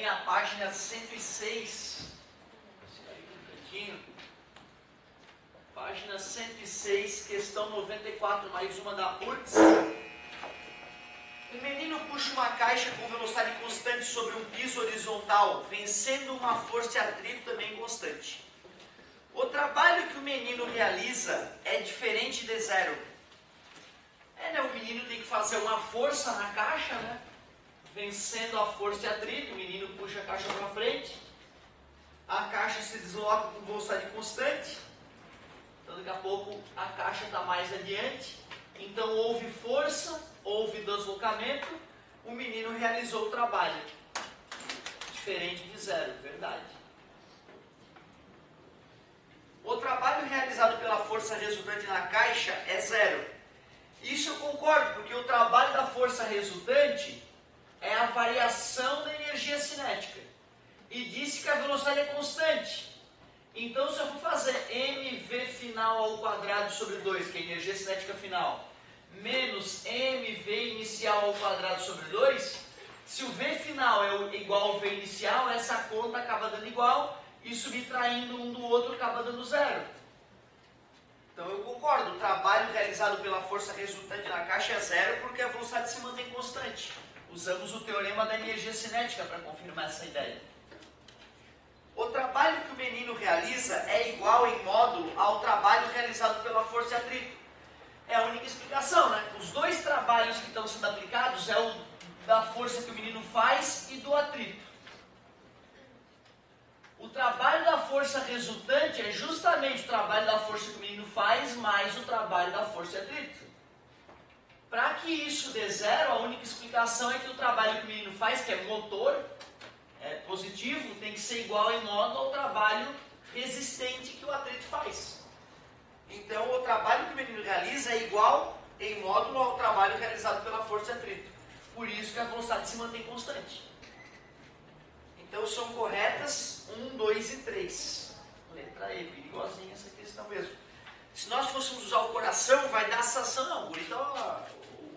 também a página 106. Um pouquinho. Página 106, questão 94, mais uma da URGS. Um menino puxa uma caixa com velocidade constante sobre um piso horizontal, vencendo uma força de atrito também constante. O trabalho que o menino realiza é diferente de zero. O menino tem que fazer uma força na caixa, né? Vencendo a força de atrito, o menino puxa a caixa para frente. A caixa se desloca com velocidade constante. Então daqui a pouco a caixa está mais adiante. Então houve força, houve deslocamento, o menino realizou o trabalho. Diferente de zero, verdade. O trabalho realizado pela força resultante na caixa é zero. Isso eu concordo, porque o trabalho da força resultante é a variação da energia cinética. E disse que a velocidade é constante. Então, se eu for fazer mv final ao quadrado sobre 2, que é a energia cinética final, menos mv inicial ao quadrado sobre 2, se o v final é igual ao v inicial, essa conta acaba dando igual, e subtraindo um do outro acaba dando zero. Então eu concordo, o trabalho realizado pela força resultante na caixa é zero porque a velocidade se mantém constante. Usamos o teorema da energia cinética para confirmar essa ideia. O trabalho que o menino realiza é igual em módulo ao trabalho realizado pela força de atrito. É a única explicação, né? Os dois trabalhos que estão sendo aplicados é o da força que o menino faz e do atrito. O trabalho da força resultante é justamente o trabalho da força que o menino faz mais o trabalho da força de atrito. Para que isso dê zero, a única explicação é que o trabalho que o menino faz, que é motor, positivo, tem que ser igual em módulo ao trabalho resistente que o atrito faz. Então, o trabalho que o menino realiza é igual em módulo ao trabalho realizado pela força de atrito. Por isso que a velocidade se mantém constante. Então, são corretas 1, 2 e 3. Letra E, perigosinha essa questão mesmo. Se nós fôssemos usar o coração, vai dar a sensação, não, então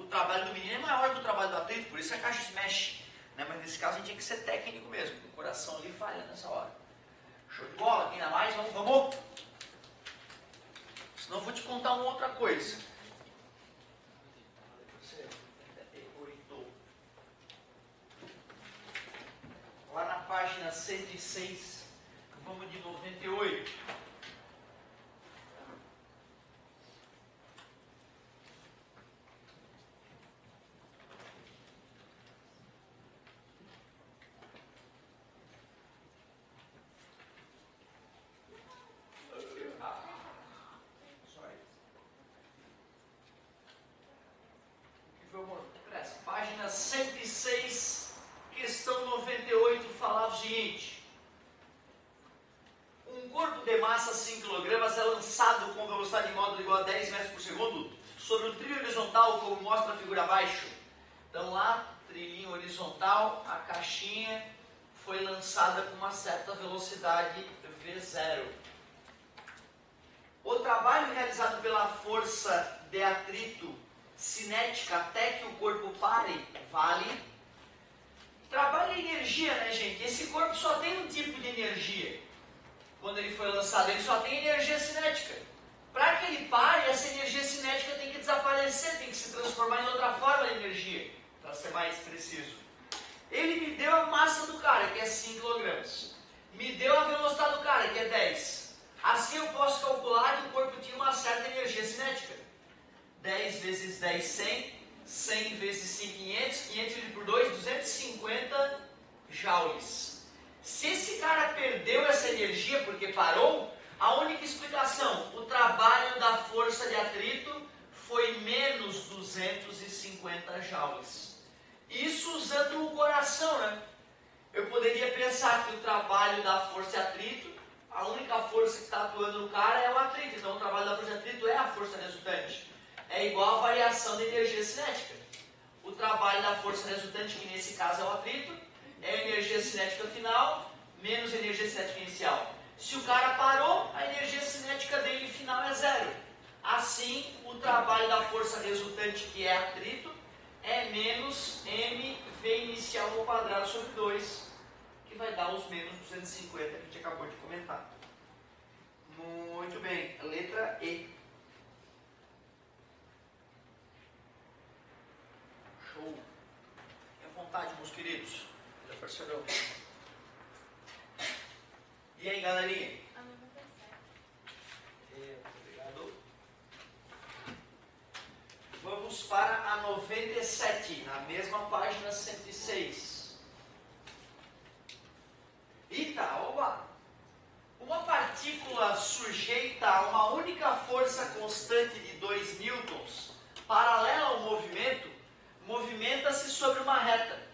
o trabalho do menino é maior que o trabalho do atrito, por isso a caixa se mexe. Mas nesse caso a gente tinha que ser técnico mesmo, o coração ali falha nessa hora. Show de bola? Ainda mais? Vamos? Senão eu vou te contar uma outra coisa. Lá na página 106, vamos de 98. Página 106, questão 98, falava o seguinte. Um corpo de massa 5 kg é lançado com velocidade de módulo igual a 10 metros por segundo sobre um trilho horizontal, como mostra a figura abaixo. Então lá, trilhinho horizontal, a caixinha foi lançada com uma certa velocidade V0. O trabalho realizado pela força de atrito cinética até que o corpo pare, vale. Trabalho e energia, né, gente? Esse corpo só tem um tipo de energia. Quando ele foi lançado, ele só tem energia cinética. Para que ele pare, essa energia cinética tem que desaparecer, tem que se transformar em outra forma de energia, para ser mais preciso. Ele me deu a massa do cara, que é 5 kg. Me deu a velocidade do cara, que é 10. Assim eu posso calcular que o corpo tinha uma certa energia cinética. 10 vezes 10, 100. 100 vezes 5, 500. 500 dividido por 2, 250 joules. Se esse cara perdeu essa energia porque parou, a única explicação, o trabalho da força de atrito foi menos 250 joules. Isso usando o coração, né? Eu poderia pensar que o trabalho da força de atrito, a única força que está atuando no cara é o atrito. Então o trabalho da força de atrito é a força resultante. É igual a variação da energia cinética. O trabalho da força resultante, que nesse caso é o atrito, é a energia cinética final menos a energia cinética inicial. Se o cara parou, a energia cinética dele final é zero. Assim, o trabalho da força resultante, que é atrito, é menos mv inicial ao quadrado sobre 2, que vai dar os menos 250 que a gente acabou de comentar. Muito bem, letra E. Show. Tenha vontade, meus queridos. Já percebeu? E aí, galerinha? Obrigado. Vamos para a 97, na mesma página 106. Eita, oba! Uma partícula sujeita a uma única força constante de 2 newtons, paralela ao movimento, movimenta-se sobre uma reta.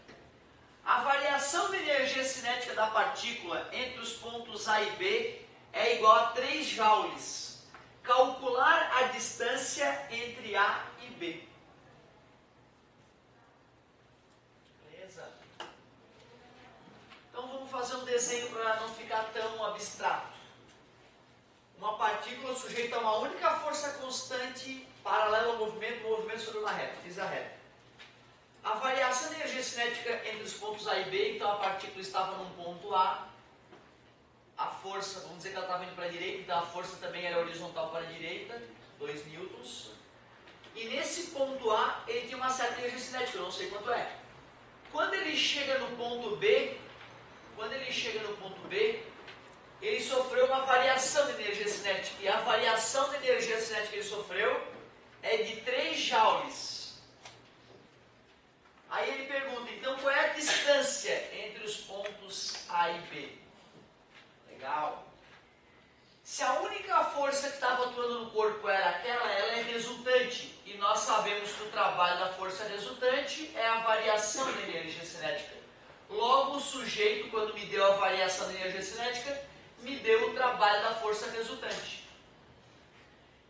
A variação de energia cinética da partícula entre os pontos A e B é igual a 3 joules. Calcular a distância entre A e B. Beleza? Então vamos fazer um desenho para não ficar tão abstrato. Uma partícula sujeita a uma única força constante paralela ao movimento, movimento sobre uma reta. Fiz a reta. A variação de energia cinética entre os pontos A e B, então a partícula estava num ponto A, a força, vamos dizer que ela estava indo para a direita, então a força também era horizontal para a direita, 2 newtons. E nesse ponto A, ele tinha uma certa energia cinética, eu não sei quanto é. Quando ele chega no ponto B, ele sofreu uma variação de energia cinética. E a variação de energia cinética que ele sofreu é de 3 joules. Aí ele pergunta, então qual é a distância entre os pontos A e B? Legal. Se a única força que estava atuando no corpo era aquela, ela é resultante. E nós sabemos que o trabalho da força resultante é a variação da energia cinética. Logo, o sujeito, quando me deu a variação da energia cinética, me deu o trabalho da força resultante.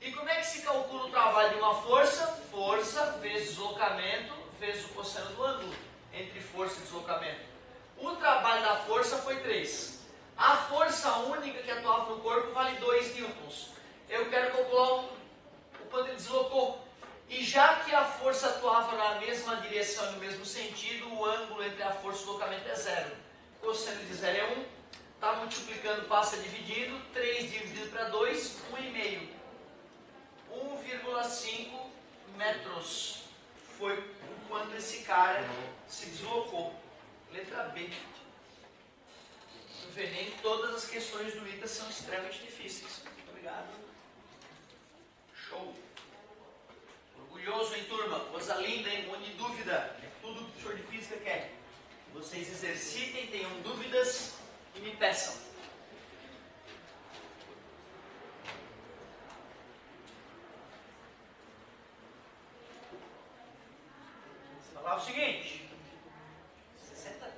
E como é que se calcula o trabalho de uma força? Força vezes deslocamento vezes o cosseno do ângulo entre força e deslocamento. O trabalho da força foi 3. A força única que atuava no corpo vale 2 newtons. Eu quero calcular o quanto ele deslocou. E já que a força atuava na mesma direção e no mesmo sentido, o ângulo entre a força e o deslocamento é 0. O cosseno de 0 é 1. Está multiplicando, passa dividido. 3 dividido para 2, 1,5. 1,5 metros. Foi o quanto esse cara se deslocou. Letra B. Não vê, nem todas as questões do ITA são extremamente difíceis. Muito obrigado. Show. Orgulhoso, hein, turma? Coisa linda, hein? Um monte de dúvida. É tudo que o professor de física quer. Vocês exercitem, tenham dúvidas e me peçam. Falar o seguinte, 60,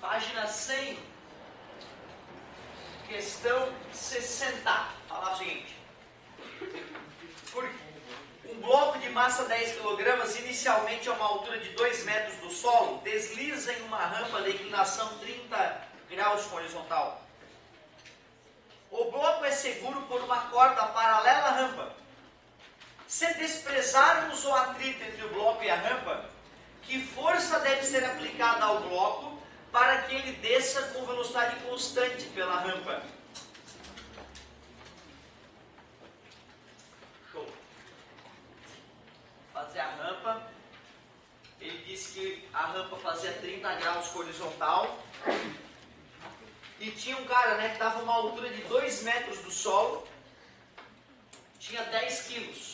página 100, questão 60, falar o seguinte, um bloco de massa 10 kg, inicialmente a uma altura de 2 metros do solo, desliza em uma rampa de inclinação 30 graus com horizontal. O bloco é seguro por uma corda paralela à rampa. Se desprezarmos o atrito entre o bloco e a rampa, que força deve ser aplicada ao bloco para que ele desça com velocidade constante pela rampa? Show. Fazer a rampa. Ele disse que a rampa fazia 30 graus com horizontal. E tinha um cara, né, que estava a uma altura de 2 metros do solo. Tinha 10 quilos.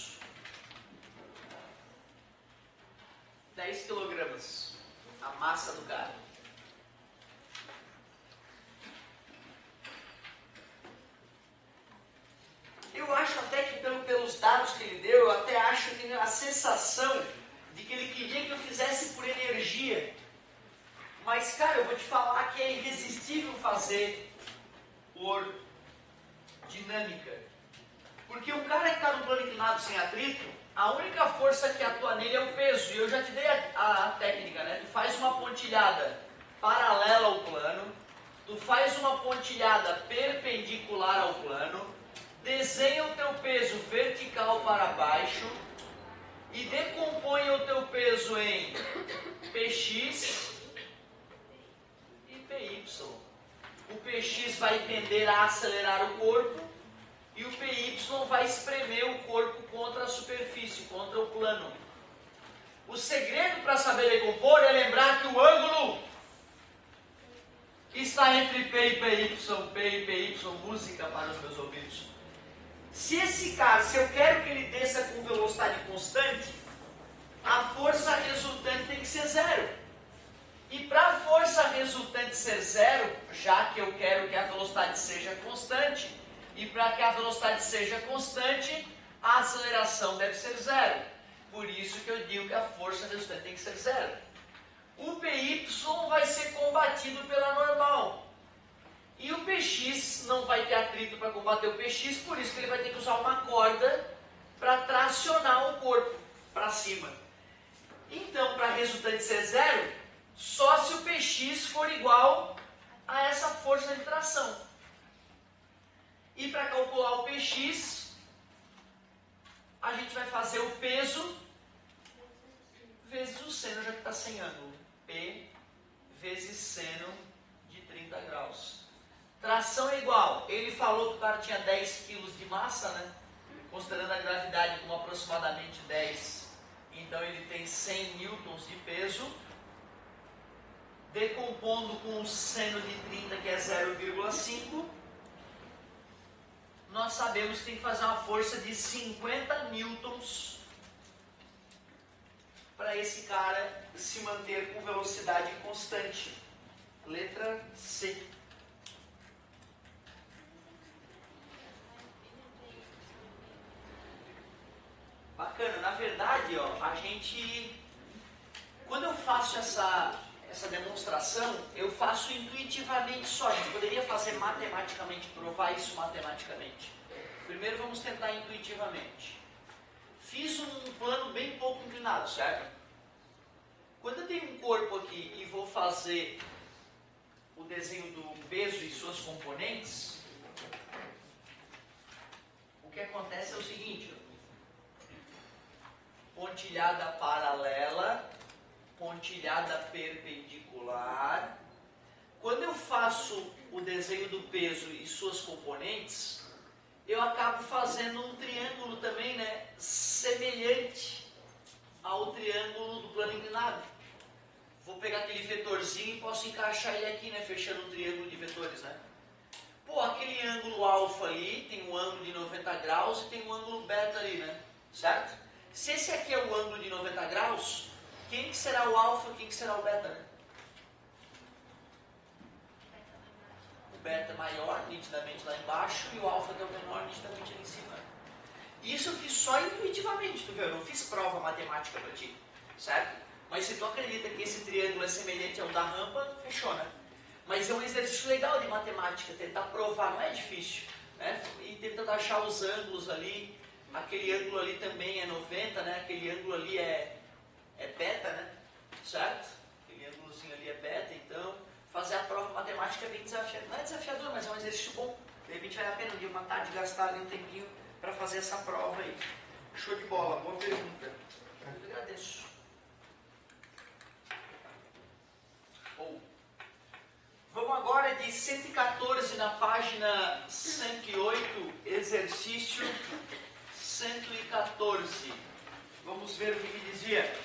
10 quilogramas, a massa do cara. Eu acho até que pelos dados que ele deu, eu até acho que tem a sensação de que ele queria que eu fizesse por energia. Mas, cara, eu vou te falar que é irresistível fazer por dinâmica. Porque o cara que está no plano inclinado sem atrito, a única força que atua nele é o peso. E eu já te dei a técnica, né? Tu faz uma pontilhada paralela ao plano, tu faz uma pontilhada perpendicular ao plano, desenha o teu peso vertical para baixo e decompõe o teu peso em Px e o Px vai tender a acelerar o corpo e o Py vai espremer o corpo contra a superfície, contra o plano. O segredo para saber decompor é lembrar que o ângulo está entre P e PY, P e PY, música para os meus ouvidos. Se eu quero que ele desça com velocidade constante, a força resultante tem que ser zero. E para a força resultante ser zero, já que eu quero que a velocidade seja constante, e para que a velocidade seja constante, a aceleração deve ser zero. Por isso que eu digo que a força resultante tem que ser zero. O Py vai ser combatido pela normal. E o Px não vai ter atrito para combater o Px, por isso que ele vai ter que usar uma corda para tracionar o corpo para cima. Então, para a resultante ser zero, só se o Px for igual a essa força de tração. E para calcular o Px, a gente vai fazer o peso vezes o seno, já que está sem ângulo. P vezes seno de 30 graus. Tração é igual. Ele falou que o cara tinha 10 kg de massa, né? Considerando a gravidade como aproximadamente 10. Então ele tem 100 newtons de peso. Decompondo com o seno de 30, que é 0,5, nós sabemos que tem que fazer uma força de 50 newtons para esse cara se manter com velocidade constante. Letra C. Bacana. Na verdade, ó, a gente... Quando eu faço essa demonstração, eu faço intuitivamente só. A gente poderia fazer matematicamente, provar isso matematicamente. Primeiro vamos tentar intuitivamente. Fiz um plano bem pouco inclinado, certo? Quando eu tenho um corpo aqui e vou fazer o desenho do peso e suas componentes, o que acontece é o seguinte: pontilhada paralela, pontilhada perpendicular. Quando eu faço o desenho do peso e suas componentes, eu acabo fazendo um triângulo também, né, semelhante ao triângulo do plano inclinado. Vou pegar aquele vetorzinho e posso encaixar ele aqui, né, fechando um triângulo de vetores, né. Pô, aquele ângulo alfa ali tem um ângulo de 90 graus e tem um ângulo beta ali, né, certo? Se esse aqui é o ângulo de 90 graus, quem que será o alfa, quem que será o beta, né? O beta maior, nitidamente lá embaixo, e o alfa que é o menor, nitidamente ali em cima. Isso eu fiz só intuitivamente, tu viu? Eu não fiz prova matemática para ti, certo? Mas se tu acredita que esse triângulo é semelhante ao da rampa, fechou, né? Mas é um exercício legal de matemática, tentar provar, não é difícil, né? E tentando achar os ângulos ali. Aquele ângulo ali também é 90, né? Aquele ângulo ali é beta, né? Certo? Aquele ângulozinho ali é beta, então fazer a prova matemática é bem desafiador. Não é desafiador, mas é um exercício bom. De repente vale a pena um dia, uma tarde, gastar ali um tempinho para fazer essa prova aí. Show de bola, boa pergunta. Eu agradeço. Vamos agora de 114 na página 108, exercício 114. Vamos ver o que dizia.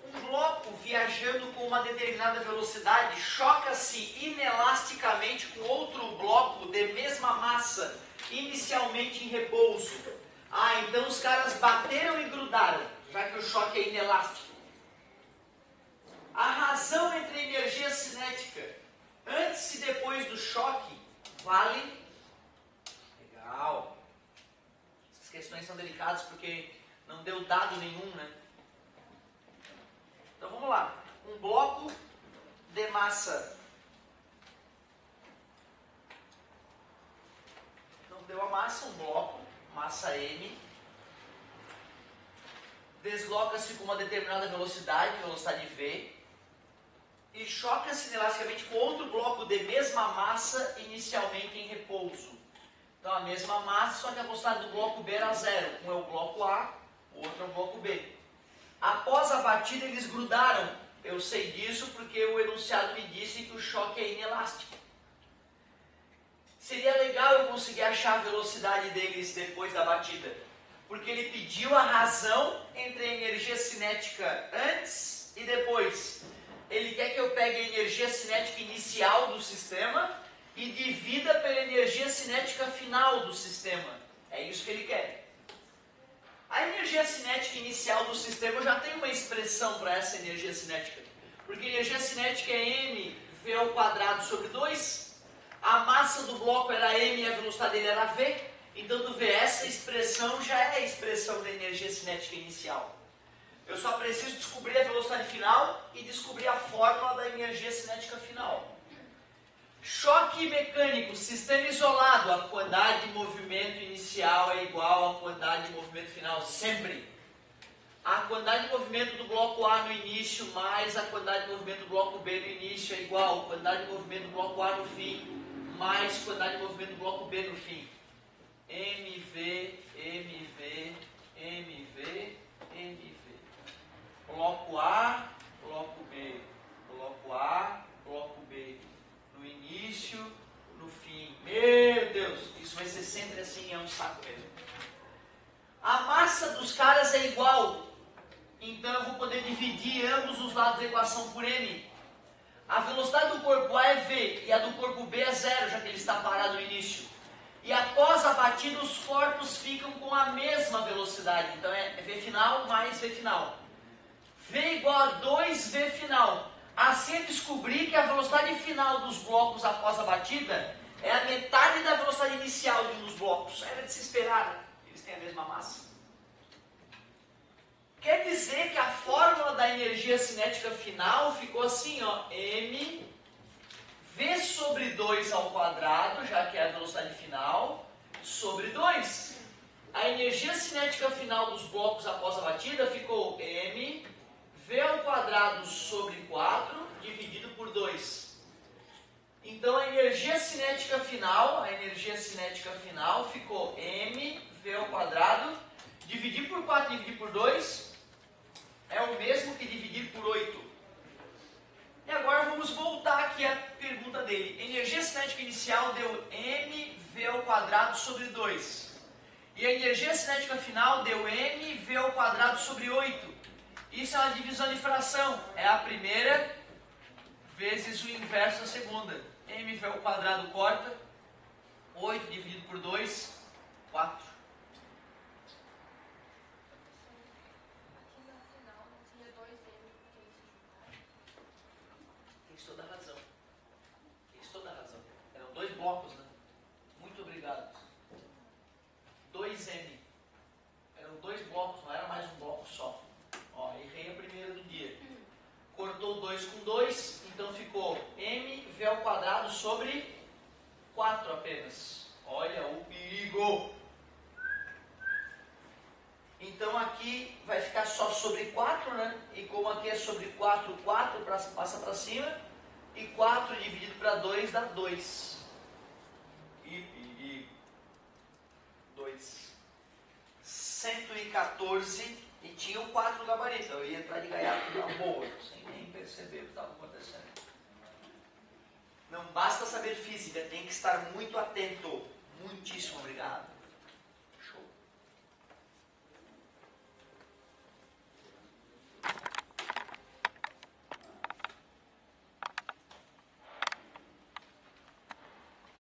Um bloco viajando com uma determinada velocidade choca-se inelasticamente com outro bloco de mesma massa, inicialmente em repouso. Ah, então os caras bateram e grudaram, já que o choque é inelástico. A razão entre a energia cinética antes e depois do choque vale... Legal. Essas questões são delicadas porque não deu dado nenhum, né? Então vamos lá. Um bloco de massa. Então deu a massa, um bloco, massa M. Desloca-se com uma determinada velocidade, velocidade V. E choca-se inelasticamente com outro bloco de mesma massa inicialmente em repouso. Então a mesma massa, só que a velocidade do bloco B era zero. Um é o bloco A, o outro é o bloco B. Após a batida eles grudaram. Eu sei disso porque o enunciado me disse que o choque é inelástico. Seria legal eu conseguir achar a velocidade deles depois da batida, porque ele pediu a razão entre a energia cinética antes e depois. Ele quer que eu pegue a energia cinética inicial do sistema e divida pela energia cinética final do sistema. É isso que ele quer. A energia cinética inicial do sistema, eu já tenho uma expressão para essa energia cinética. Porque a energia cinética é mv ao quadrado sobre 2. A massa do bloco era m e a velocidade dele era v. Então tu vê, essa expressão já é a expressão da energia cinética inicial. Eu só preciso descobrir a velocidade final e descobrir a fórmula da energia cinética final. Choque mecânico, sistema isolado, a quantidade de movimento inicial é igual à quantidade de movimento final, sempre. A quantidade de movimento do bloco A no início mais a quantidade de movimento do bloco B no início é igual à quantidade de movimento do bloco A no fim mais a quantidade de movimento do bloco B no fim. MV, MV, MV, MV. Bloco A, bloco B, bloco A, bloco B. No início, no fim. Meu Deus, isso vai ser sempre assim, é um saco mesmo. A massa dos caras é igual, então eu vou poder dividir ambos os lados da equação por m. A velocidade do corpo A é v e a do corpo B é 0, já que ele está parado no início. E após a batida, os corpos ficam com a mesma velocidade. Então é v final mais v final. V igual a 2v final. Assim eu descobri que a velocidade final dos blocos após a batida é a metade da velocidade inicial de um dos blocos. Era de se esperar, eles têm a mesma massa. Quer dizer que a fórmula da energia cinética final ficou assim, ó, m v sobre 2 ao quadrado, já que é a velocidade final, sobre 2. A energia cinética final dos blocos após a batida ficou m v ao quadrado sobre 4 dividido por 2. Então a energia cinética final ficou m v ao quadrado dividir por 4 dividir por 2 é o mesmo que dividir por 8. E agora vamos voltar aqui à pergunta dele. Energia cinética inicial deu mv ao quadrado sobre 2. E a energia cinética final deu mv ao quadrado sobre 8. Isso é uma divisão de fração. É a primeira vezes o inverso da segunda. mv ao quadrado corta. 8 dividido por 2, 4. Tens toda a razão. Tens toda a razão. Eram 2 blocos, né? Muito obrigado. 2m. Eram 2 blocos, não era mais um bloco só. Ó, errei a primeira do dia. Cortou 2 com 2, então ficou mv ao quadrado sobre 4 apenas. Olha o perigo! Então aqui vai ficar só sobre 4, né? E como aqui é sobre 4, 4 passa para cima. E 4 dividido para 2 dá 2. E perigo. 2. 114 e tinha o 4 no gabarito. Eu ia entrar de gaiato na boa, sem nem perceber o que estava acontecendo. Não basta saber física, tem que estar muito atento. Muitíssimo obrigado.